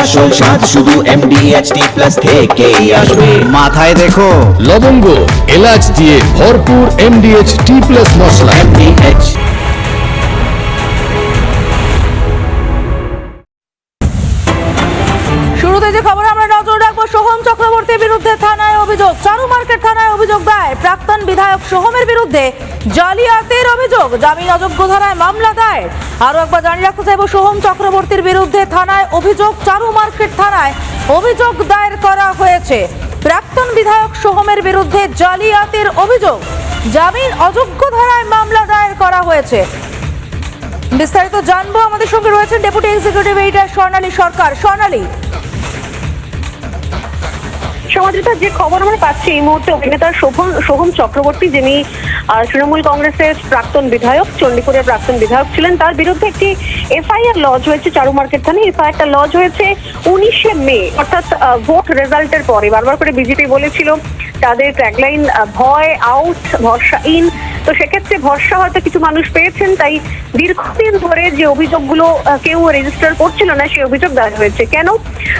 আসল স্বাদ শুধু MDHT+ থেকেই আসবে। মাথায় দেখো লবঙ্গ এলাচ দিয়ে ভরপুর MDHT+ মশলা। MDH শুরুতে যে খবর আমরা নজর রাখবো, সোহম চক্রবর্তীর বিরুদ্ধে থানায় অভিযোগ। চারু মার্কেট থানায় অভিযোগ দায়ের। প্রাক্তন বিধায়ক সোহমের বিরুদ্ধে জালিয়াতির অভিযোগ, জামিন অযোগ্য ধারায় মামলা দায়ের। আরো একবার জানিয়ে রাখতে চাইবো, সোহম চক্রবর্তীর বিরুদ্ধে থানায় অভিযোগ, চারু মার্কেট থানায় অভিযোগ দায়ের করা হয়েছে। প্রাক্তন বিধায়ক সোহমের বিরুদ্ধে জালিয়াতির অভিযোগ, জামিন অযোগ্য ধারায় মামলা দায়ের করা হয়েছে। বিস্তারিত জানবো, আমাদের সঙ্গে রয়েছেন ডেপুটি এক্সিকিউটিভ এডিটর স্বর্ণালী সরকার। স্বর্ণালী, সমাজের যে খবর আমরা পাচ্ছি এই মুহূর্তে, অভিনেতা সোহম চক্রবর্তী, যিনি তৃণমূল কংগ্রেসের প্রাক্তন বিধায়ক, চণ্ডীপুরের প্রাক্তন বিধায়ক ছিলেন, তার বিরুদ্ধে একটি এফআইআর লজ হয়েছে চারু মার্কেট থানায়। এফআইআরটা লজ হয়েছে 19শে মে, অর্থাৎ ভোট রেজাল্টের পরে। বারবার করে বিজেপি বলেছিল তাদের ট্যাগলাইন ভয় আউট ভরসা ইন, তো সেক্ষেত্রে ভরসা হয়তো কিছু মানুষ পেয়েছেন, তাই দীর্ঘদিন ধরে যে অভিযোগগুলো কেউ রেজিস্টার করছিল না, সেই অভিযোগ দায়ের হয়েছে। কেন?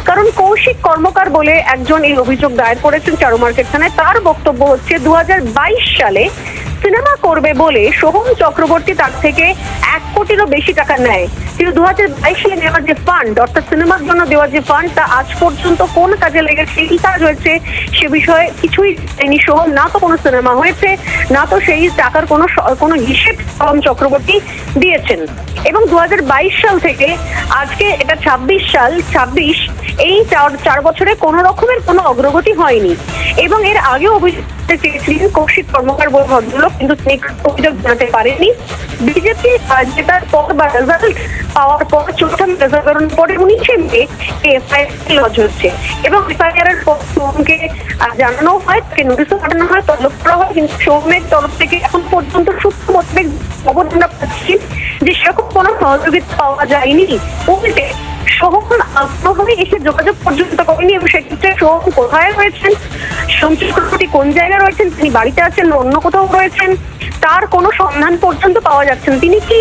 কারণ কৌশিক কর্মকার বলে একজন এই অভিযোগ দায়ের করেছেন চারু মার্কেট থানায়। তার বক্তব্য হচ্ছে 2022 সালে সিনেমা করবে বলে সোহম চক্রবর্তী তার থেকে 1 কোটিরও বেশি টাকা নেয়, কিন্তু 2022 সালে নেওয়ার যে ফান্ড, অর্থাৎ সিনেমার জন্য দেওয়ার যে ফান্ড, তা আজ পর্যন্ত কোন কাজে লেগেছে, কি কাজ হয়েছে সে বিষয়ে কিছুই জানেনি সোহম। না তো কোনো সিনেমা হয়েছে, না তো সেই টাকার কোনো হিসেব সোহম চক্রবর্তী দিয়েছেন। এবং 2022 সাল থেকে আজকে এটা 26 এই 4 বছরে কোনো রকমের কোনো অগ্রগতি হয়নি। এবং এর আগেও অভিযোগ চেয়েছিলেন কৌশিক কর্মকার বলে ভদ্রলোক, কিন্তু তিনি অভিযোগ জানাতে পারেননি। বিজেপি জেতার পর বা রেজাল্ট পাওয়ার পর, চতুর্থ রেজাল্টের পরে 19শে মে এফআইআর লজ হচ্ছে। এবং এফআইআর এর পর সোহমকে জানানো হয়, তাকে নোটিশও পাঠানো হয়, তলব করা হয়, কিন্তু সোহমের তরফ থেকে এখন পর্যন্ত সূত্র মোতাবেক খবর আমরা পাচ্ছি যে সেরকম কোনো সহযোগিতা পাওয়া যায়নি। উল্টে সোহম কোনোভাবে এসে যোগাযোগ পর্যন্ত করেনি। এবং সেক্ষেত্রে সোহম কোথায় রয়েছেন, সোহম চক্রবর্তী কোন জায়গায় রয়েছেন, তিনি বাড়িতে আছেন না অন্য কোথাও রয়েছেন, তার কোনো সন্ধান পর্যন্ত পাওয়া যাচ্ছে না। তিনি কি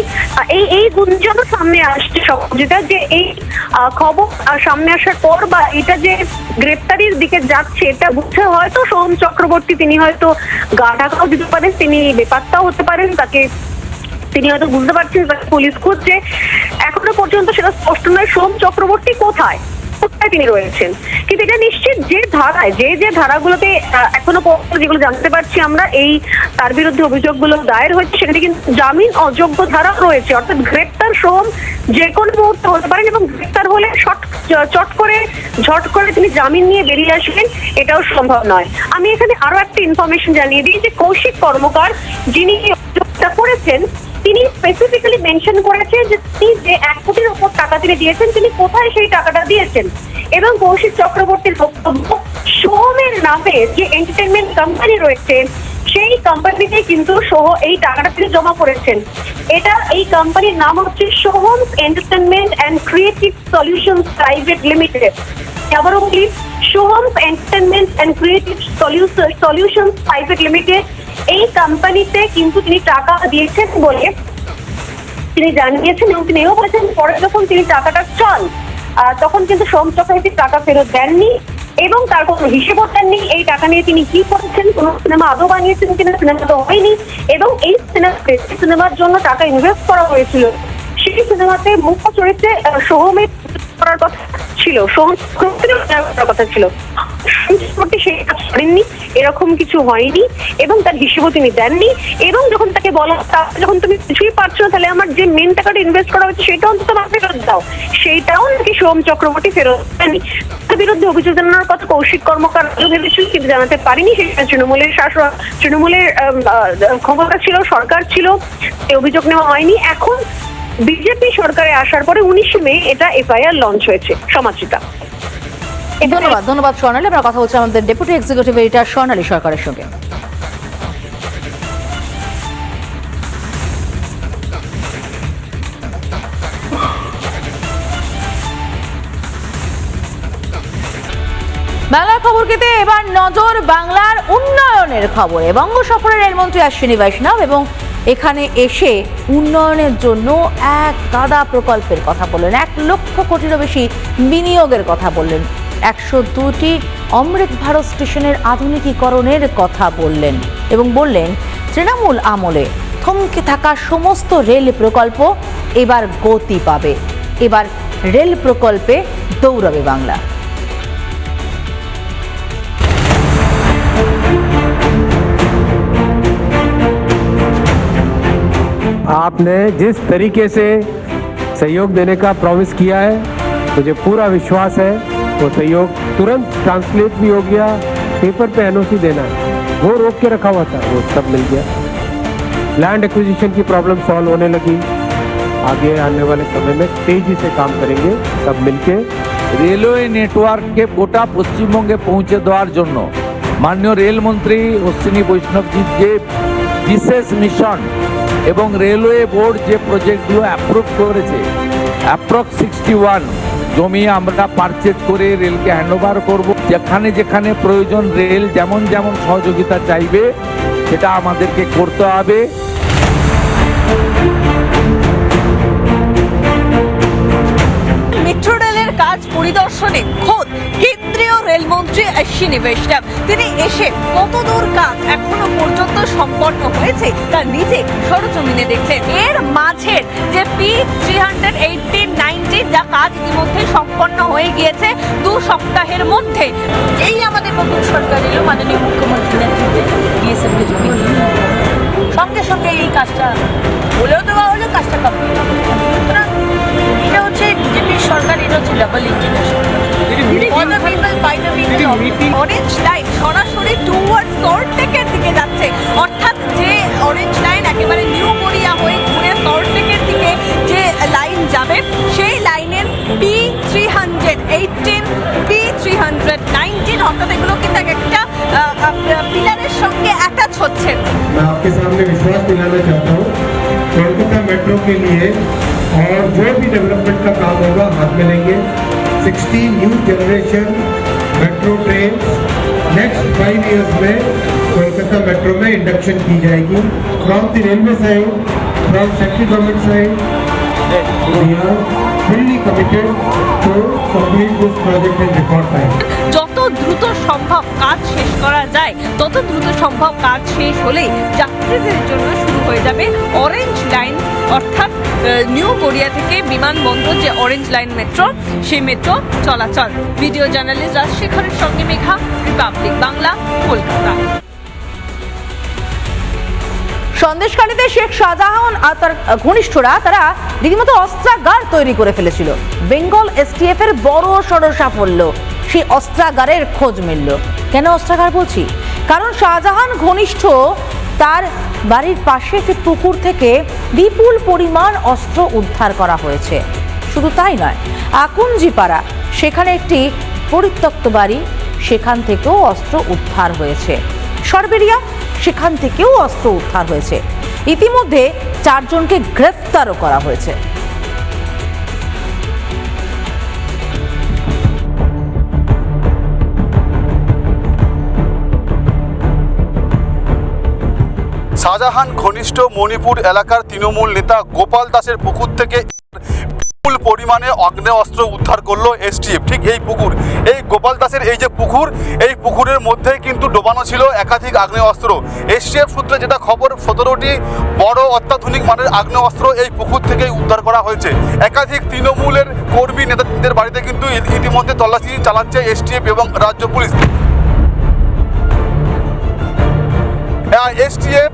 এই গুঞ্জনও সামনে আসছে যেটা, যে এই খবর সামনে আসার পর বা এটা যে গ্রেপ্তারির দিকে যাচ্ছে, এটা বুঝে হয়তো সোহম চক্রবর্তী তিনি হয়তো গা ঢাকাও দিতে পারেন, তিনি বেপাত্তাও হতে পারেন, তিনি হয়তো বুঝতে পারছেন তাকে পুলিশ খুঁজছে। এখনো পর্যন্ত সেটা স্পষ্ট নয় সোহম চক্রবর্তী কোথায় তিনি রয়েছেন। কিন্তু এটা নিশ্চিত যে ধারায় যে ধারাগুলোতে এখনো পর্যন্ত যেগুলো জানতে পারছি আমরা, এই তার বিরুদ্ধে অভিযোগগুলো দায়ের হয়েছে, সেখানে কিন্তু জামিন অযোগ্য ধারা রয়েছে। অর্থাৎ গ্রেপ্তার সোহম যে কোনো মুহূর্তে হতে পারেন, এবং গ্রেপ্তার হলে ঝট করে তিনি জামিন নিয়ে বেরিয়ে আসবেন, এটাও সম্ভব নয়। আমি এখানে আরো একটা ইনফরমেশন জানিয়ে দিই যে কৌশিক কর্মকার, যিনি অভিযোগটা করেছেন, তিনি স্পেসিফিক্যালি মেনশন করেছেন যে তিনি যে 1 কোটির উপর টাকা তিনি দিয়েছেন, তিনি কোথায় সেই টাকাটা দিয়েছেন। এবং কৌশিক চক্রবর্তীর বক্তব্য, সোহমের নামে যে এন্টারটেনমেন্ট কোম্পানি রয়েছে, সেই কোম্পানিতে কিন্তু এই টাকাটা তিনি জমা করেছেন। এই কোম্পানির নাম হচ্ছে Soham entertainment and creative solutions private limited. আবারও বলি, Soham entertainment and creative solutions private limited, এই কোম্পানিতে কিন্তু তিনি টাকা দিয়েছেন বলে তিনি জানিয়েছেন। এবং তিনি এও বলেছেন পরে যখন তিনি টাকাটা চান, তখন কিন্তু সোহম চক্রবর্তী টাকা ফেরত দেননি এবং তার কোনো হিসেবও দেননি। এই টাকা নিয়ে তিনি কি করেছেন, কোনো সিনেমা আদৌ বানিয়েছেন কিনা, সিনেমা তো হয়নি। এবং এই সিনেমার জন্য টাকা ইনভেস্ট করা হয়েছিল, সেই সিনেমাতে মুখ্য চরিত্রে সোহমের করার কথা ছিল, সোহম করার কথা ছিল। সেই কাজ করেননি, এরকম কিছু হয়নি, এবং তার হিসেবও তিনি দেননি। এবং যখন তাকে বলা, যখন তুমি কিছুই পারছো না, তাহলে আমার যে মেন টাকাটা ইনভেস্ট করা হচ্ছে সেটা অন্তত আমার ফেরত দাও, সেইটাও নাকি সোহম চক্রবর্তী ফেরত দেননি। তার বিরুদ্ধে অভিযোগ জানানোর কথা কৌশিক কর্মকার ভেবেছিল, কিন্তু জানাতে পারিনি। সেটা তৃণমূলের ক্ষমতা ছিল, সরকার ছিল, এই অভিযোগ নেওয়া হয়নি। এখন বিজেপি সরকারে আসার পরে 19শে মে এটা এফআইআর লঞ্চ হয়েছে। সমাজচিতা। ধন্যবাদ স্বর্ণালী। আমরা কথা হচ্ছে আমাদের ডেপুটি এক্সিকিউটিভ এডিটর স্বর্ণালী সরকারের সঙ্গে। বাংলার খবর কেতে এবার নজর বাংলার উন্নয়নের খবরে। বঙ্গ সফরে রেলমন্ত্রী অশ্বিনী বৈষ্ণব এবং এখানে এসে উন্নয়নের জন্য এক গাদা প্রকল্পের কথা বললেন, 1 লক্ষ কোটিরও বেশি বিনিয়োগের কথা বললেন, 102টি অমৃত ভারত স্টেশনের আধুনিকীকরণের কথা বললেন এবং বললেন তৃণমূল আমলে থমকে থাকা সমস্ত রেল প্রকল্প এবার গতি পাবে, এবার রেল প্রকল্পে দৌড়াবে বাংলা। आपने जिस तरीके से सहयोग देने का प्रॉमिस किया है, मुझे पूरा विश्वास है वो सहयोग तुरंत ट्रांसलेट भी हो गया। पेपर पे एनओसी देना है वो रोक के रखा हुआ था, वो सब मिल गया। लैंड एक्विजिशन की प्रॉब्लम सॉल्व होने लगी। आगे आने वाले समय में तेजी से काम करेंगे सब मिलके। রেলওয়ে নেটওয়ার্ককে গোটা পশ্চিমবঙ্গে পৌঁছে দেওয়ার জন্য মাননীয় রেলমন্ত্রী অশ্বিনী বৈষ্ণবজির যে বিশেষ মিশন এবং রেলওয়ে বোর্ড যে প্রজেক্টগুলো অ্যাপ্রুভ করেছে, অ্যাপ্রক্স 61 জমি আমরা পারচেজ করে রেলকে হ্যান্ডওভার করব। যেখানে যেখানে প্রয়োজন রেল যেমন যেমন সহযোগিতা চাইবে সেটা আমাদেরকে করতে হবে। মেট্রো রেলের কাজ পরিদর্শনে খোদ কেন্দ্রীয় রেলমন্ত্রী অশ্বিনী বৈষ্ণব তিনি এসে কতদূর কাজ এখনো পর্যন্ত সম্পন্ন হয়েছে তা নিজে সরজমিনে দেখলেন। এর মাঝের যে P318-19 যা কাজ ইতিমধ্যে সম্পন্ন হয়ে গিয়েছে 2 সপ্তাহের মধ্যে, এই আমাদের নতুন সরকার এলো, মাননীয় মুখ্যমন্ত্রী নেতৃত্বে বিএসএফকে জমি সঙ্গে সঙ্গে এই কাজটা বলেও দেওয়া হলো, কাজটা কমপ্লিট হবে। সুতরাং এটা হচ্ছে বিজেপির সরকার, এটা হচ্ছে ডাবল ইঞ্জিনের সরকার। অরেঞ্জ লাইন সরাসরি টুয়ার্ড সল্টলেকের দিকে যাচ্ছে, অর্থাৎ যে অরেঞ্জ লাইন একেবারে নিউ গড়িয়া হয়ে ঘুরে সল্টলেকের দিকে যে লাইন যাবে সেই লাইনের P318, P319 অর্থাৎ এগুলো কিন্তু একটা পিলারের সঙ্গে অ্যাটাচ হচ্ছে। मैं आपके सामने विश्वास दिलाना चाहता हूँ, कोलकाता मेट्रो के लिए और जो भी डेवलपमेंट का काम होगा हाथ में लेंगे। 60 new generation metro train next 5 years में कोलकाता मेट्रो में इंडक्शन की जाएगी from the railway side, from central government side. We are fully committed to complete this project in record time. যত দ্রুত সম্ভব কাজ শেষ করা যায় তত দ্রুত সম্ভব কাজ শেষ হলেই যাত্রীদের জন্য শুরু হয়ে যাবে অরেঞ্জ লাইন, অর্থাৎ নিউ গড়িয়া থেকে বিমানবন্দর যে অরেঞ্জ লাইন মেট্রো, সেই মেট্রো চলাচল। ভিডিও জার্নালিস্ট রাজশেখরের সঙ্গে মেঘা, রিপাবলিক বাংলা, কলকাতা। সন্দেশখালীতে শেখ শাহজাহান আর তার ঘনিষ্ঠরা তারা রীতিমতো অস্ত্রাগার তৈরি করে ফেলেছিল। বেঙ্গল এসটিএফ এর বড় সড় সাফল্য, সেই অস্ত্রাগারের খোঁজ মিলল। কেন অস্ত্রাগার বলছি? কারণ শাহজাহান ঘনিষ্ঠ তার বাড়ির পাশে একটি পুকুর থেকে বিপুল পরিমাণ অস্ত্র উদ্ধার করা হয়েছে। শুধু তাই নয়, আকুঞ্জিপাড়া সেখানে একটি পরিত্যক্ত বাড়ি, সেখান থেকেও অস্ত্র উদ্ধার হয়েছে। সরবেরিয়া সেখান থেকেও অস্ত্র উদ্ধার হয়েছে। ইতিমধ্যে 4 জনকে গ্রেফতারও করা হয়েছে। শাহজাহান ঘনিষ্ঠ মণিপুর এলাকার তৃণমূল নেতা গোপাল দাসের পুকুর থেকে বিপুল পরিমাণে আগ্নেয়াস্ত্র উদ্ধার করলো এসটিএফ। ঠিক এই পুকুর, এই গোপাল দাসের এই যে পুকুর, এই পুকুরের মধ্যেই কিন্তু ডোবানো ছিল একাধিক আগ্নেয়াস্ত্র। এসটিএফ সূত্রে যেটা খবর, 17টি বড় অত্যাধুনিক মানের আগ্নেয়াস্ত্র এই পুকুর থেকেই উদ্ধার করা হয়েছে। একাধিক তৃণমূলের কর্মী নেতাদের বাড়িতে কিন্তু ইতিমধ্যে তল্লাশি চালাচ্ছে এসটিএফ এবং রাজ্য পুলিশ। এসটিএফ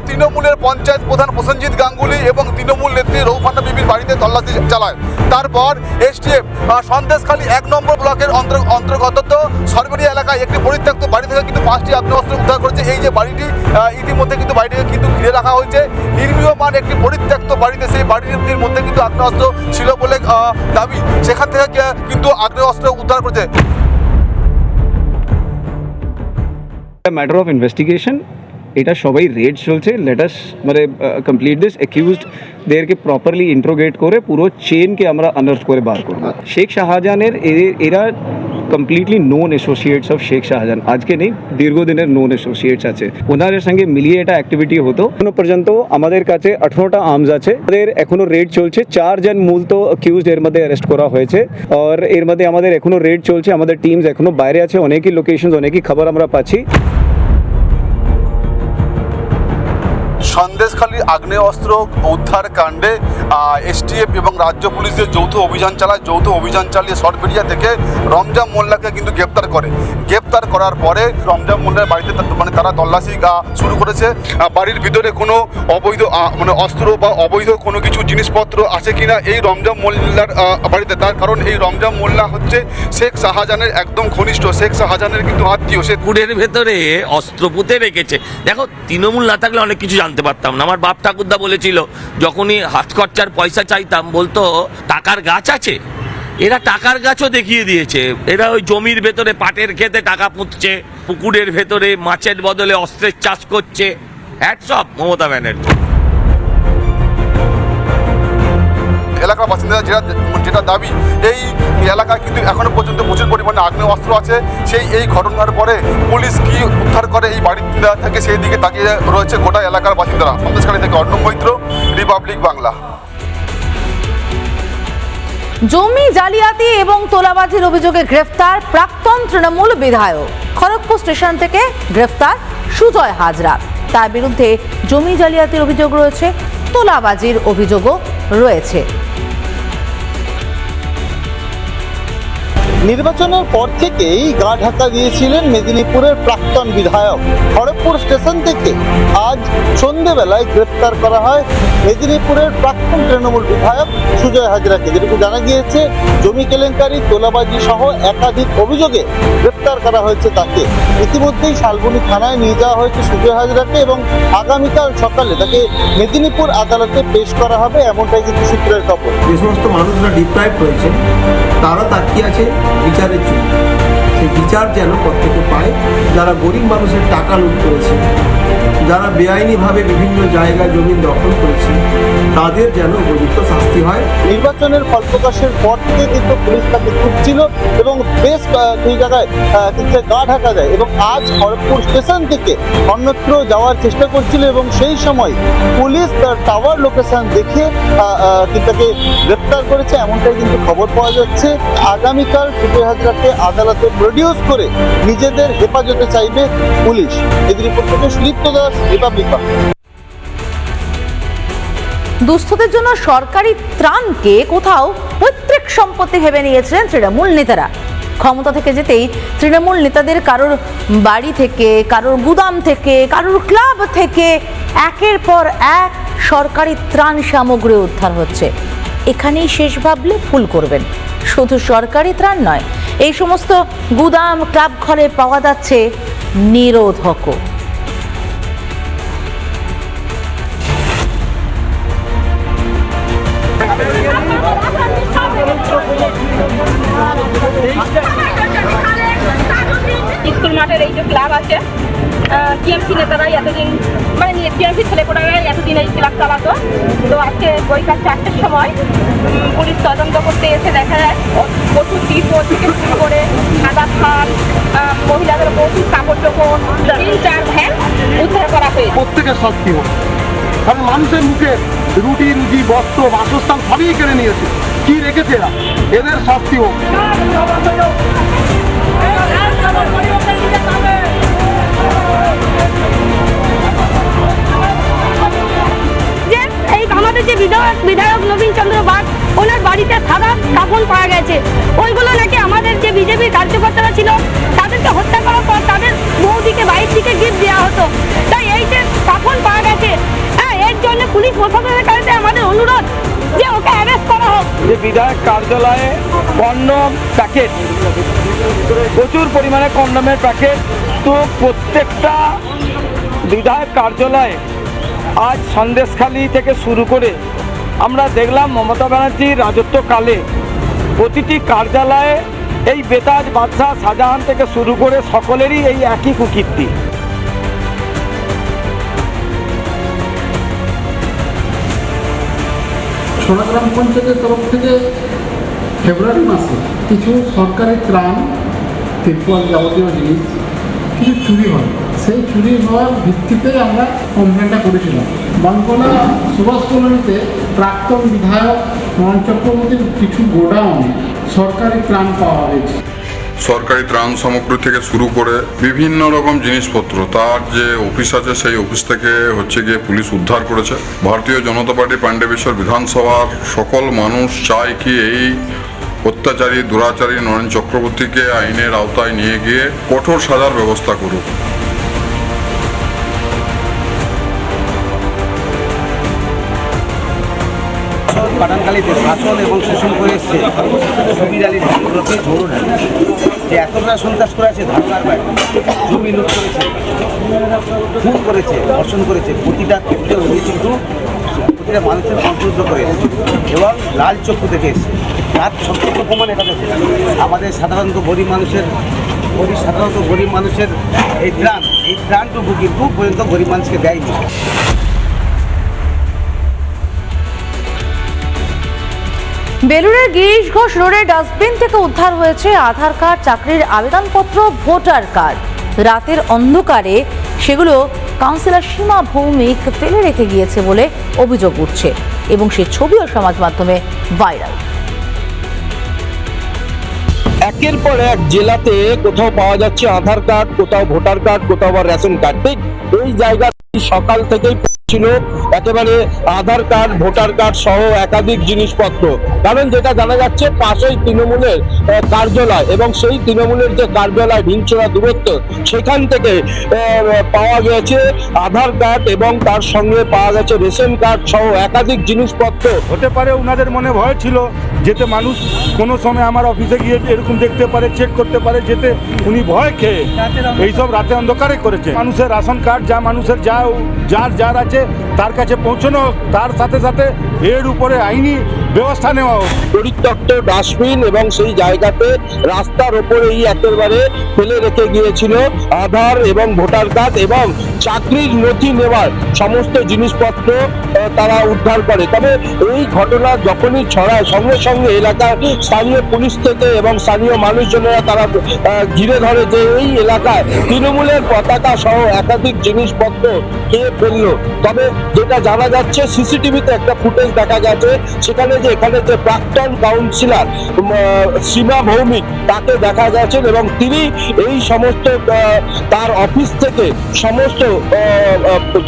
তৃণমূলের পঞ্চায়েত প্রধান প্রসেনজিৎ গাঙ্গুলি এবং তৃণমূল নেত্রী রৌফান্না বিবির বাড়িতে তল্লাশি চালায়। তারপর এসটিএফ সন্দেশখালী 1 নম্বর ব্লকের অন্তর্গত সরবেরিয়া এলাকায় একটি পরিত্যক্ত বাড়ি থেকে কিন্তু 5টি আগ্নেয়াস্ত্র উদ্ধার করেছে। এই যে বাড়িটি, ইতিমধ্যে কিন্তু বাড়িটিকে কিন্তু ঘিরে রাখা হয়েছে। নির্মীয়মান একটি পরিত্যক্ত বাড়িতে, সেই বাড়িটির মধ্যে কিন্তু আগ্নেয়াস্ত্র ছিল বলে দাবি। সেখান থেকে কিন্তু আগ্নেয়াস্ত্র উদ্ধার করেছে। ম্যাটার অফ ইনভেস্টিগেশন, এটা সবাই রেড চলছে। লেটাস মানে কমপ্লিট দিস, অ্যাকিউজডদেরকে প্রপারলি ইন্ট্রোগেট করে পুরো চেনকে আমরা আনার্থ করে বার করব। শেখ শাহজাহানের এরা completely known associates of Sheikh Shahjahan, আজকে নেই, দীর্ঘদিনের নোন অ্যাসোসিয়েটস আছে, ওনাদের সঙ্গে মিলিয়ে এটা অ্যাক্টিভিটি হতো। এখনো পর্যন্ত আমাদের কাছে 18টা আর্মস আছে, আমাদের এখনো রেড চলছে, 4 জন মূলত অ্যাকিউজড এর মধ্যে অ্যারেস্ট করা হয়েছে, আর এর মধ্যে আমাদের এখনো রেড চলছে, আমাদের টিমস এখনো বাইরে আছে, অনেকই লোকেশন অনেকই খবর আমরা পাচ্ছি। সন্দেশখালী আগ্নেয়াস্ত্র উদ্ধার কাণ্ডে এসটিএফ এবং রাজ্য পুলিশের যৌথ অভিযান চালায়। যৌথ অভিযান চালিয়ে সরবেরিয়া থেকে রমজান মোল্লাকে কিন্তু গ্রেপ্তার করে। গ্রেপ্তার করার পরে রমজান মোল্লার বাড়িতে তারা তল্লাশি শুরু করেছে। বাড়ির ভিতরে কোনো অবৈধ অস্ত্র বা অবৈধ কোনো কিছু জিনিসপত্র আছে কিনা এই রমজান মোল্লার বাড়িতে, তার কারণ এই রমজান মোল্লা হচ্ছে শেখ শাহজাহানের একদম ঘনিষ্ঠ, শেখ শাহজাহানের কিন্তু আত্মীয়। সে পুকুরের ভেতরে অস্ত্র পুঁতে রেখেছে। দেখো, তৃণমূল না থাকলে অনেক কিছু জানতে পারতাম না। আমার বাপ ঠাকুরদা বলেছিল, যখনই হাত খরচার পয়সা চাইতাম বলতো টাকার গাছ আছে। এরা টাকার গাছও দেখিয়ে দিয়েছে। এরা ওই জমির ভেতরে পাটের খেতে টাকা পুঁতছে, পুকুরের ভেতরে মাছের বদলে অস্ত্রের চাষ করছে। Hats off Mamata Banerjee. এলাকার বাসিন্দারা যেটা দাবি, এই এলাকায় কিন্তু এখনো পর্যন্ত প্রচুর পরিমাণে আগ্নেয়াস্ত্র আছে। এই ঘটনার পরে পুলিশ কি উদ্ধার করে এই বাড়ি থেকে, সেই দিকে তাকিয়ে রয়েছে গোটা এলাকার বাসিন্দারা। সন্দেশখালী থেকে অর্ণব মৈত্র, রিপাবলিক বাংলা। জমি জালিয়াতি এবং তোলাবাজির অভিযোগে গ্রেফতার প্রাক্তন তৃণমূল বিধায়ক। খড়গপুর স্টেশন থেকে গ্রেফতার সুজয় হাজরা। তার বিরুদ্ধে জমি জালিয়াতির অভিযোগ রয়েছে, তোলাবাজির অভিযোগও রয়েছে। নির্বাচনের পর থেকেই গা ঢাকা দিয়েছিলেন মেদিনীপুরের প্রাক্তন বিধায়ক। খড়গপুর স্টেশন থেকে আজ সন্ধেবেলায় গ্রেপ্তার করা হয় মেদিনীপুরের প্রাক্তন তৃণমূল বিধায়ক সুজয় হাজরাকে। যেটুকু জানা গিয়েছে, জমি কেলেঙ্কারি, তোলাবাজি সহ একাধিক অভিযোগে গ্রেপ্তার করা হয়েছে তাকে। ইতিমধ্যেই শালবনী থানায় নিয়ে যাওয়া হয়েছে সুজয় হাজরাকে এবং আগামীকাল সকালে তাকে মেদিনীপুর আদালতে পেশ করা হবে, এমনটাই কিন্তু সূত্রের খবর। যে সমস্ত মানুষরা ডিপ্রাইভ হয়েছে তারা তাকিয়ে আছে বিচারের জন্য। সেই বিচার যেন প্রত্যেকে পায়। যারা গরিব মানুষের টাকা লুট করেছে, যারা বেআইনিভাবে বিভিন্ন জায়গায় জমি দখল করেছে, তাদের যেন উপযুক্ত শাস্তি হয়। নির্বাচনের ফল প্রকাশের পর থেকে কিন্তু পুলিশ তাকে খুঁজছিল এবং বেশ সেই জায়গায় কিন্তু গা ঢাকা দেয় এবং আজ খড়গপুর স্টেশন থেকে অন্যত্র যাওয়ার চেষ্টা করছিল এবং সেই সময় পুলিশ তার টাওয়ার লোকেশন দেখে তাকে গ্রেপ্তার করেছে, এমনটাই কিন্তু খবর পাওয়া যাচ্ছে। আগামীকাল সুজয় হাজরাকে আদালতে প্রডিউস করে নিজেদের হেফাজতে চাইবে পুলিশ। মেদিনীপুর থেকে সুদীপ্ত দাস, রিপাবলিক বাংলা। দুস্থদের জন্য সরকারি ত্রাণকে কোথাও পৈতৃক সম্পত্তি ভেবে নিয়েছিলেন তৃণমূল নেতারা। ক্ষমতা থেকে যেতেই তৃণমূল নেতাদের কারোর বাড়ি থেকে, কারোর গুদাম থেকে, কারোর ক্লাব থেকে একের পর এক সরকারি ত্রাণ সামগ্রী উদ্ধার হচ্ছে। এখানেই শেষ ভাবলে ভুল করবেন। শুধু সরকারি ত্রাণ নয়, এই সমস্ত গুদাম, ক্লাব ঘরে পাওয়া যাচ্ছে নিরোধকও। স্কুল মাঠের এই যে ক্লাব আছে, টিএমসি নেতারা এতদিন, মানে টিএমসি ছেলেপোড়ারা এতদিন এই ক্লাব চালাতো। তো আজকে বৈকাল 4টের সময় পুলিশ তদন্ত করতে এসে দেখা যায় প্রচুর ডিপো থেকে শুরু করে সাদা থাল, মহিলাদের প্রচুর কাপড় চোপড়, 3-4 ভ্যান উদ্ধার করা হয়েছে। প্রত্যেকের শাস্তি হোক, কারণ মানুষের মুখে রুটি, বস্ত্র, বাসস্থান সবই কেড়ে নিয়েছে। কি রেখেছে এরা? এদের শাস্তি হোক। এই আমাদের যে বিধায়ক নবীন চন্দ্র বাগ, ওনার বাড়িতে সাদা কাফন পাওয়া গেছে। ওইগুলো নাকি আমাদের যে বিজেপির কার্যকর্তারা ছিল তাদেরকে হত্যা করার পর তাদের বৌদিকে বাড়ির থেকে গিফট দেওয়া হতো। তাই এই যে কাফন পাওয়া গেছে, এর জন্য পুলিশ প্রশাসনের কাছে আমাদের অনুরোধ যে ওকে অ্যারেস্ট করা হোক। যে বিধায়ক কার্যালয়ে কন্ডম প্যাকেট, প্রচুর পরিমাণে কন্ডমের প্যাকেট, তো প্রত্যেকটা বিধায়ক কার্যালয়ে আজ সন্দেশখালী থেকে শুরু করে আমরা দেখলাম মমতা ব্যানার্জির রাজত্বকালে প্রতিটি কার্যালয়ে এই বেতাজ বাদশাহ শাহজাহান থেকে শুরু করে সকলেরই এই একই কুকীর্তি। সোনাগ্রাম পঞ্চায়েতের তরফ থেকে ফেব্রুয়ারি মাসে কিছু সরকারি ত্রাণ তিরপল যাবতীয় জিনিস কিছু চুরি হয়। সেই চুরি হওয়ার ভিত্তিতেই আমরা কমপ্লেনটা করেছিলাম। বানকোলা সুভাষ কলোনিতে প্রাক্তন বিধায়ক নয়ন চক্রবর্তীর কিছু গোডাউনে সরকারি ত্রাণ পাওয়া হয়েছে। সরকারি ত্রাণ সামগ্রী থেকে শুরু করে বিভিন্ন রকম জিনিসপত্র তার যে অফিস আছে সেই অফিস থেকে গিয়ে পুলিশ উদ্ধার করেছে। ভারতীয় জনতা পার্টি পাণ্ডবেশ্বর বিধানসভার সকল মানুষ চায় কি এই অত্যাচারী দুরাচারী নরেন চক্রবর্তীকে আইনের আওতায় নিয়ে গিয়ে কঠোর সাজার ব্যবস্থা করুক। পাঠানখালীতে শাসন এবং শোষণ করে এসছে সুবির আলী ধানগুলোকে ঝোড়ো ঢালে যে এতটা সন্ত্রাস করেছে ধারণার বাইরে, জমি লুট করেছে, খুন করেছে, ধর্ষণ করেছে, প্রতিটা ক্ষেত্রে উনি কিন্তু প্রতিটা মানুষের অন্তর্ভুক্ত করে এসেছে এবং লাল চক্ষু দেখে এসছে। তার সত্যত্ব প্রমাণ এটা দেখে আমাদের সাধারণত গরিব মানুষের এই ত্রাণটুকু কিন্তু পর্যন্ত গরিব মানুষকে দেয়নি। বেলুড়ের গিরিশ ঘোষ রোডে ডাস্টবিন থেকে উদ্ধার হয়েছে আধার কার্ড, চাকরির আবেদনপত্র, ভোটার কার্ড। রাতের অন্ধকারে সেগুলো কাউন্সিলর সীমা ভৌমিক ফেলে রেখে গিয়েছে বলে অভিযোগ উঠছে এবং সে ছবিও সমাজ মাধ্যমে ভাইরাল। একের পর এক জেলাতে কোথাও পাওয়া যাচ্ছে আধার কার্ড, কোথাও ভোটার কার্ড, কোথাও বা রেশন কার্ড। ঠিক এই জায়গা সকাল থেকেই ছিল একেবারে আধার কার্ড, ভোটার কার্ড সহ একাধিক জিনিসপত্র। কারণ যেটা জানা যাচ্ছে পাশেই তৃণমূলের কার্যালয় এবং সেই তৃণমূলের যে কার্যালয় ঢিলছড়া দূরত্ব, সেখান থেকে পাওয়া গেছে আধার কার্ড এবং তার সঙ্গে পাওয়া গেছে রেশন কার্ড সহ একাধিক জিনিসপত্র। হতে পারে ওনাদের মনে ভয় ছিল যেতে মানুষ কোনো সময় আমার অফিসে গিয়ে এরকম দেখতে পারে, চেক করতে পারে, যেতে উনি ভয় খেয়ে এইসব রাতে অন্ধকারে করেছে। মানুষের রেশন কার্ড যা মানুষের যার আছে তার কাছে পৌঁছানো, তার সাথে সাথে এর উপরে আইনি ব্যবস্থা নেওয়া হোক। পরিত্যক্ত ডাস্টবিন এবং সেই জায়গাতে রাস্তার ওপরেই একেবারে ফেলে রেখে গিয়েছিল আধার এবং ভোটার কার্ড এবং চাকরির নথি নেওয়ার সমস্ত জিনিসপত্র তারা উদ্ধার করে। তবে এই ঘটনা যখনই ছড়ায় সঙ্গে সঙ্গে এলাকার স্থানীয় পুলিশ থেকে এবং স্থানীয় মানুষজনেরা তারা ঘিরে ধরে যে এই এলাকায় তৃণমূলের পতাকা সহ একাধিক জিনিসপত্র খেয়ে ফেললো। তবে যেটা জানা যাচ্ছে সিসিটিভিতে একটা ফুটেজ দেখা গেছে, সেখানে এখানে যে প্রাক্তন কাউন্সিলর সীমা ভৌমিক তাকে দেখা গেছেন এবং তিনি এই সমস্ত তার অফিস থেকে সমস্ত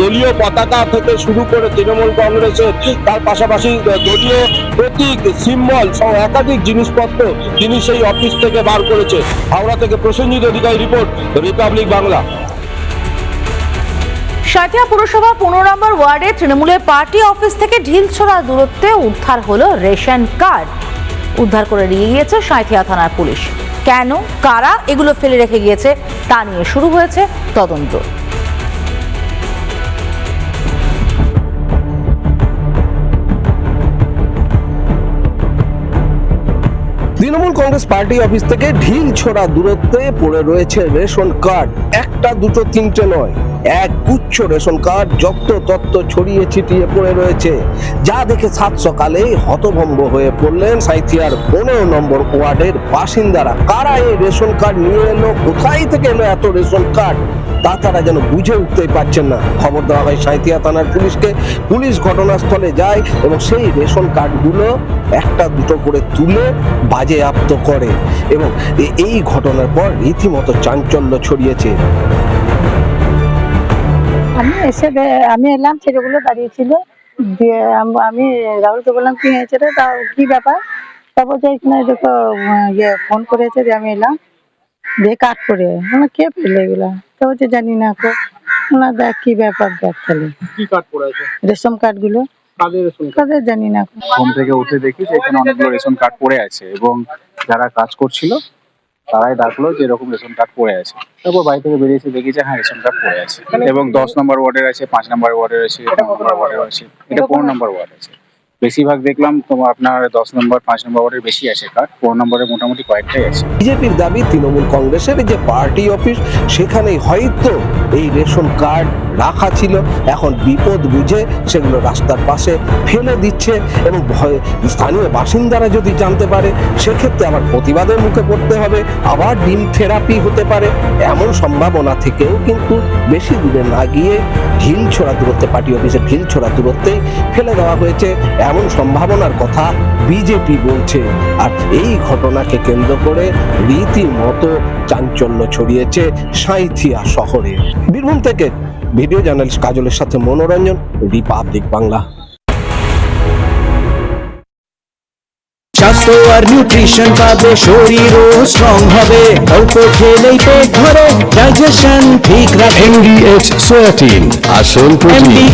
দলীয় পতাকা থেকে শুরু করে তৃণমূল কংগ্রেসের, তার পাশাপাশি দলীয় প্রতীক, সিম্বল সহ একাধিক জিনিসপত্র তিনি সেই অফিস থেকে বার করেছে। হাওড়া থেকে প্রসেনজিৎ অধিকারী রিপোর্ট, রিপাবলিক বাংলা। সাঁথিয়া পুরসভা 15 নম্বর ওয়ার্ডে তৃণমূলের পার্টি অফিস থেকে ঢিলছড়া দূরত্বে উদ্ধার হলো রেশন কার্ড। উদ্ধার করে নিয়ে গিয়েছে সাঁথিয়া থানার পুলিশ। কেন, কারা এগুলো ফেলে রেখে গিয়েছে তা নিয়ে শুরু হয়েছে তদন্ত। তৃণমূল কংগ্রেস পার্টি অফিস থেকে ঢিলছড়া দূরত্বে পড়ে রয়েছে রেশন কার্ড। একটা, দুটো, তিনটে নয়, এক গুচ্ছ রেশন কার্ড যত্র ছড়িয়ে ছিটিয়ে পড়ে রয়েছে, যা দেখে সাত সকালে হতভম্ব হয়ে পড়লেন সাঁথিয়ার 15 নম্বর ওয়ার্ডের বাসিন্দারা। কারা এই রেশন কার্ড নিয়ে এলো, কোথায় থেকে এলো এত রেশন কার্ড, তা তারা যেন বুঝে উঠতেই পারছেন না। খবর দেওয়া হয় সাঁথিয়া থানার পুলিশকে। পুলিশ ঘটনাস্থলে যায় এবং সেই রেশন কার্ডগুলো একটা দুটো করে তুলে বাজেয়াপ্ত করে এবং এই ঘটনার পর রীতিমতো চাঞ্চল্য ছড়িয়েছে। আমি এলাম, ছেলেগুলো দাঁড়িয়েছিল, দিয়ে আমি রাহুলকে বললাম কি হয়েছে রে, তা কি ব্যাপার? তারপর যে এখানে দেখো ফোন করেছে, যে আমি এলাম, দিয়ে কাট করে কে পেলে এগুলা, তো বলছে জানি না, না দেখ কি ব্যাপার, দেখ তাহলে কি কার্ড পড়ে আছে, রেশন কার্ড গুলো কাদের জানি না। ঘুম থেকে উঠে দেখি যে এখানে অনেকগুলো রেশন কার্ড পড়ে আছে এবং যারা কাজ করছিল তারাই ডাকলো যে এরকম রেশন কার্ড পড়ে আছে। তারপর বাড়ি থেকে বেরিয়েছে, দেখি যে হ্যাঁ রেশন কার্ড পড়ে আছে এবং 10 নম্বর ওয়ার্ডের আছে, 5 নম্বর ওয়ার্ডের আছে, 2 নম্বর ওয়ার্ডের আছে, এটা 15 নম্বর ওয়ার্ড আছে। বেশিরভাগ দেখলাম তো আপনার 10 নম্বর 5 নম্বরের বেশি আছে কার্ড, 4 নম্বরের মোটামুটি কয়েকটাই আছে। বিজেপির দাবি তৃণমূল কংগ্রেসের যে পার্টি অফিস সেখানেই হয়তো এই রেশন কার্ড রাখা ছিল, এখন বিপদ বুঝে সেগুলো রাস্তার পাশে ফেলে দিচ্ছে এবং ভয় স্থানীয় বাসিন্দারা যদি জানতে পারে সেক্ষেত্রে আবার প্রতিবাদের মুখে পড়তে হবে, আবার ডিম থেরাপি হতে পারে। এমন সম্ভাবনা থেকেও কিন্তু বেশি দূরে না গিয়ে ঢিলছোড়া দূরত্বে, পার্টি অফিসের ঢিলছোড়া দূরত্বেই ফেলে দেওয়া হয়েছে এমন সম্ভাবনার কথা বিজেপি বলছে। আর এই ঘটনাকে কেন্দ্র করে রীতিমতো চাঞ্চল্য ছড়িয়েছে সাঁইথিয়া শহরে। বীরভূম থেকে ভিডিও জার্নালিস্ট কাজলের সাথে মনোরঞ্জন, রিপাবলিক বাংলা। স্বাস্থ্য আর নিউট্রিশন পাবে, শরীরও স্ট্রং হবে, অল্প খেলেই পেট ভরে, ডাইজেশন ঠিক রাখে। MDH সোয়াটিন আসল প্রোটিন।